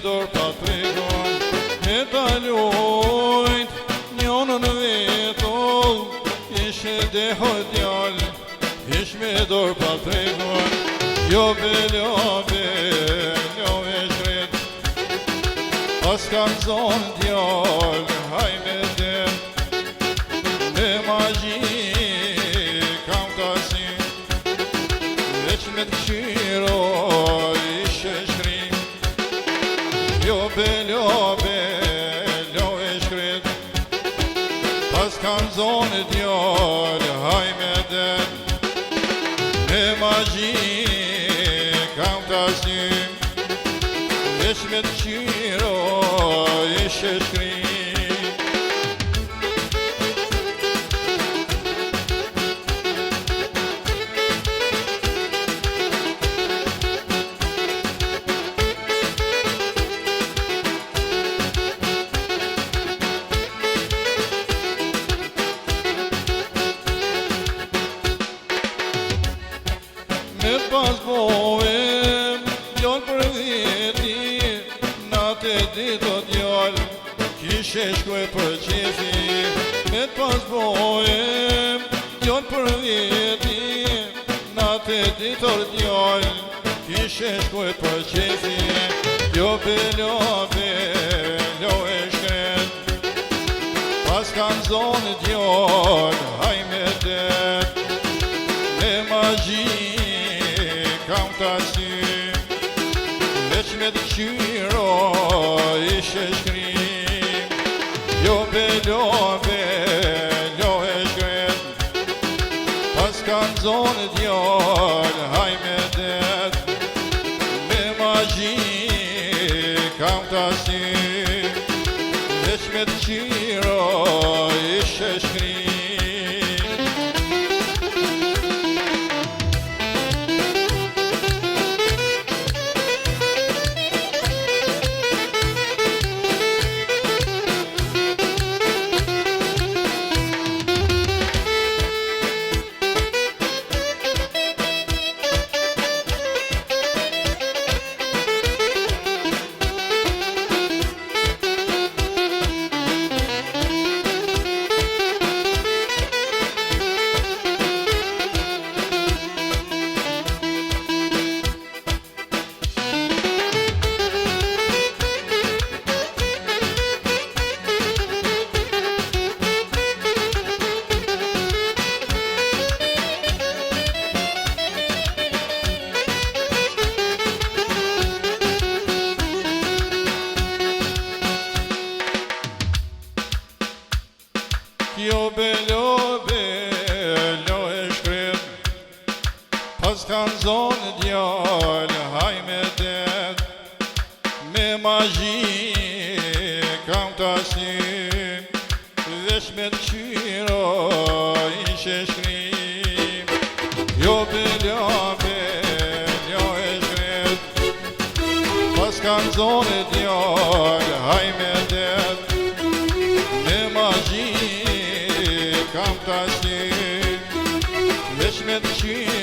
dorë pa tregon, me ta lujt njonën vetull, ishe deho djall, ish me dorë pa tregon, jo belove, ljove shret, pas kam zonë djall, haj me den, me magji kam kasi, veç me të këshiro ishe shkrim, jo belove, ljove shkret, pas kam zonë djall, haj me den, me magji kam kasi, veç me të këshiro ishe shkrim. Me pas bojëm, djallë për veti, natë e ditë o djallë, kishe shkoj për qefi. Me pas bojëm, djallë për veti, natë e ditë o djallë, kishe shkoj për qefi. Jo belove, lo e shkret, pas kam zonë djallë, haj me det, me magji kam kasi, veç me të qyro ishe shkrim, jo belove, lo e shkret, pas kam zonë djall, haj me det, me magji kam kasi, veç me të qyro ishe shkrim. Jo belove, lo e shkret, pas kam zonë djallë, haj me det, me magji kam tasin, veç me të qyro ishe shkrim. Jo belove, lo e shkret, pas kam zonë djallë, haj me det, me magji kam tasin, veç me të qyro